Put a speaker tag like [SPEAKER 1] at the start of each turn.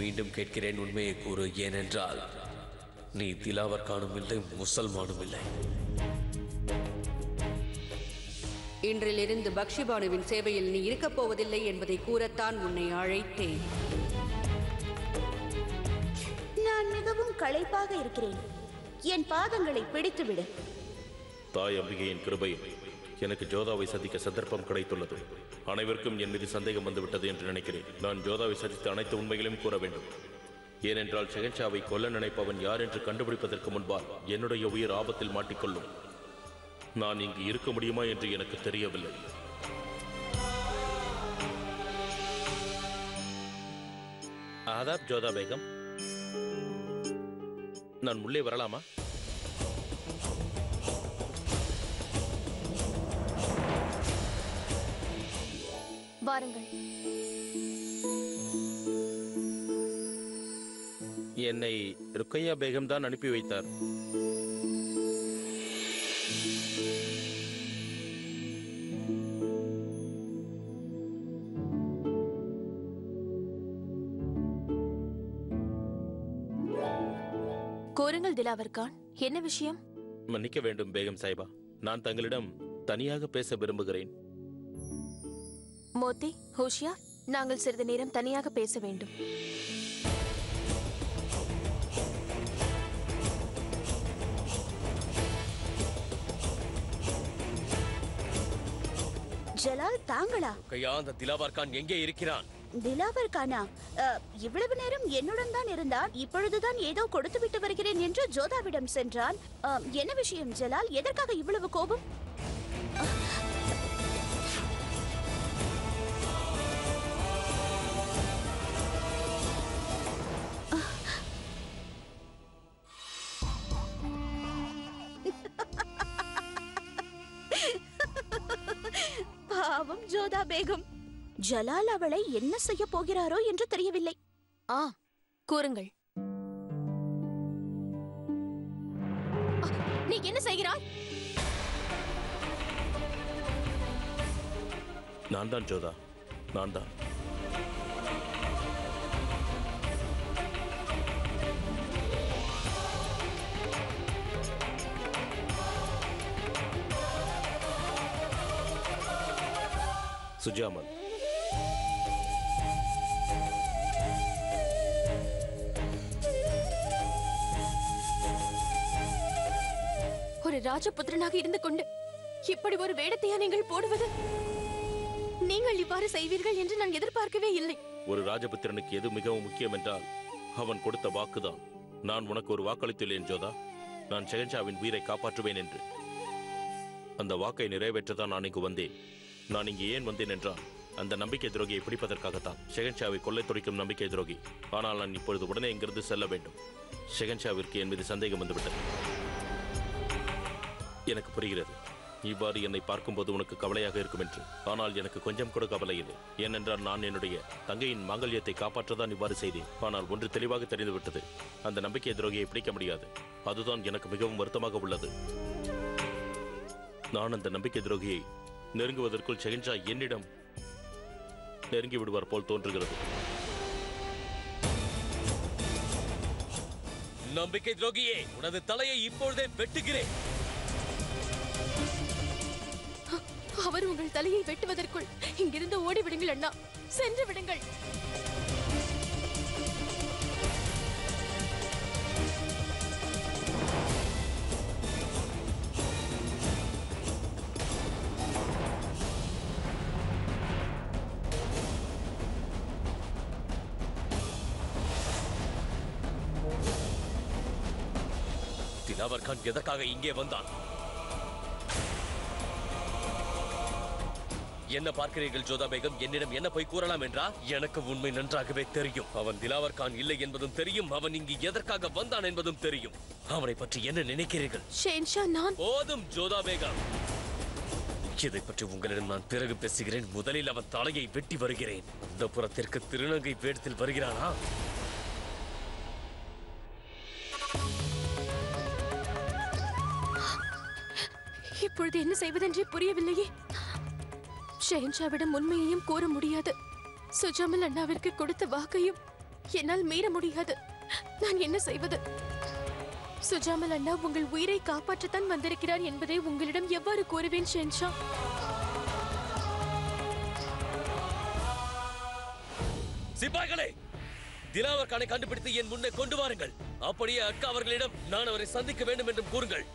[SPEAKER 1] மீண்டும் கேட்கிறேன், உண்மையை கூறு. ஏனென்றால் நீ திலாவர் காணும் இல்லை, முசல்மானும் இல்லை.
[SPEAKER 2] இன்றிலிருந்து பக்ஷிபானுவின் சேவையில் நீ இருக்கப் போவதில்லை என்பதை கூறத்தான் உன்னை அழைத்தேன்.
[SPEAKER 3] நான் மிகவும் களைப்பாக இருக்கிறேன். என் பாதங்களை பிடித்துவிடு.
[SPEAKER 4] தாய் அம்பிகையின் கிருபையில் எனக்கு ஜோதாவை சந்திக்க சந்தர்ப்பம் கிடைத்துள்ளது. அனைவருக்கும் என் மீது சந்தேகம் வந்துவிட்டது என்று நினைக்கிறேன். நான் ஜோதாவை சந்தித்து அனைத்து உண்மைகளையும் கூற வேண்டும். ஏனென்றால் ஷெஹன்ஷாவை கொல்ல நினைப்பவன் யார் என்று கண்டுபிடிப்பதற்கு முன்பால் என்னுடைய உயிர் ஆபத்தில் மாட்டிக்கொள்ளும். நான் இங்கு இருக்க முடியுமா என்று எனக்கு தெரியவில்லை. ஆதாப் ஜோதா பேகம், நான் உள்ளே வரலாமா?
[SPEAKER 5] வாருங்கள்.
[SPEAKER 4] என்னை ருக்கையா பேகம் தான் அனுப்பி வைத்தார்.
[SPEAKER 5] கோருங்கள் திலாவர் கான், என்ன விஷயம்?
[SPEAKER 4] மன்னிக்க வேண்டும் பேகம் சாஹிபா, நான் தங்களிடம் தனியாக பேச விரும்புகிறேன்.
[SPEAKER 5] மோத்தி, ஹோஷியார், நாங்கள் சிறிது நேரம் தனியாக பேச வேண்டும்.
[SPEAKER 3] ஜலால், தாங்களா?
[SPEAKER 1] கையா, அந்த திலாவர் கான் எங்கே இருக்கிறான்?
[SPEAKER 3] திலாவர் கானா? இவ்வளவு நேரம் என்னுடன் தான் இருந்தான். இப்பொழுதுதான் ஏதோ கொடுத்து விட்டு வருகிறேன் என்று ஜோதாவிடம் சென்றான். என்ன விஷயம் ஜலால்? எதற்காக இவ்வளவு கோபம்? பாவம் ஜோதா பேகம். ஜலால் அவளை என்ன செய்ய போகிறாரோ என்று தெரியவில்லை.
[SPEAKER 5] கூறுங்கள். நீ என்ன செய்கிறாய்?
[SPEAKER 4] நான் தான் ஜோதா, நான் தான். சுஜாமல்,
[SPEAKER 5] ஒரு ராஜபுத்திரனாக இருந்து கொண்டு இப்படி ஒரு வேடத்தையா நீங்கள் போடுவது? நீங்கள் இவ்வாறு செய்வீர்கள் என்று நான் எதிர்பார்க்கவே இல்லை.
[SPEAKER 4] ஒரு ராஜபுத்திரனுக்கு எது மிகவும் முக்கியம் என்றால் அவன் கொடுத்த வாக்குதான். நான் உனக்கு ஒரு வாக்களித்துள்ளேன் ஜோதா, நான் ஷெஹன்ஷாவின் உயிரை காப்பாற்றுவேன் என்று. அந்த வாக்கை நிறைவேற்றதான் நான் இங்கு வந்தேன். நான் இங்கு ஏன் வந்தேன் என்றால் அந்த நம்பிக்கை துரோகியை பிடிப்பதற்காகத்தான். ஷெஹன்ஷாவை கொள்ளை துடிக்கும் நம்பிக்கை துரோகி. ஆனால் நான் இப்பொழுது உடனே இங்கிருந்து செல்ல வேண்டும். ஷெஹன்ஷாவிற்கு என் மீது சந்தேகம் வந்துவிட்டது. எனக்கு புரிகிறது, இவ்வாறு என்னை பார்க்கும்போது உனக்கு கவலையாக இருக்கும் என்று. ஆனால் எனக்கு கொஞ்சம் கூட கவலை இல்லை. ஏனென்றால் நான் என்னுடைய தங்கையின் மாங்கல்யத்தை காப்பாற்றதான் இவ்வாறு செய்தேன். ஆனால் ஒன்று தெளிவாக தெரிந்துவிட்டது, அந்த நம்பிக்கை துரோகியை பிடிக்க முடியாது. அதுதான் எனக்கு மிகவும் வருத்தமாக உள்ளது. நான் அந்த நம்பிக்கை துரோகியை நெருங்குவதற்குள் ஷெஹன்ஷா என்னிடம் நெருங்கி விடுவார் போல் தோன்றுகிறது.
[SPEAKER 1] நம்பிக்கை துரோகியே, உனது தலையை இப்பொழுதே வெட்டுகிறேன்.
[SPEAKER 5] அவர் உங்கள் தலையை வெட்டுவதற்குள் இங்கிருந்து ஓடிவிடுங்கள் அண்ணா, சென்று விடுங்கள்.
[SPEAKER 1] திலாவர் கான் எதற்காக இங்கே வந்தான்? என்ன பார்க்கிறீர்கள் ஜோதா பேகம்? என்னிடம் என்ன போய் கூறலாம் என்றா? எனக்கு உண்மை நன்றாகவே தெரியும். அவன் திலாவர் கான் இல்லை என்பதும் தெரியும். அவன் இங்கு எதற்காக வந்தான் என்பதும் தெரியும். அவனை பற்றி என்ன நினைக்கிறீர்கள்?
[SPEAKER 5] ஷெஹன்ஷா, நான்
[SPEAKER 1] போதும் ஜோதா பேகம். இதை பற்றி உங்களிடம் நான் பிறகு பேசுகிறேன். முதலில் அவன் தலையை வெட்டி வருகிறேன். இந்த புறத்திற்கு திருநங்கை வேடத்தில் வருகிறானா?
[SPEAKER 5] இப்பொழுது என்ன செய்வதென்றே புரியவில்லையே. ஷெஹன்ஷாவிடம் உண்மையையும் கூற முடியாது. சுஜாமல் அண்ணாவிற்கு கொடுத்த வாக்கையும் என்னால் மீற முடியாது. நான் என்ன செய்வது? சுஜாமல் அண்ணா உங்கள் உயிரை காப்பாற்றத்தான் வந்திருக்கிறார் என்பதை உங்களிடம் எவ்வாறு கூறுவேன் ஷென்ஷா?
[SPEAKER 1] சிப்பாய்களே, திலாவர் கானை கண்டுபிடித்து என் முன்னே கொண்டு வாருங்கள். அப்படியே அக்கா அவர்களிடம் நான் அவரை சந்திக்க வேண்டும் என்றும் கூறுங்கள்.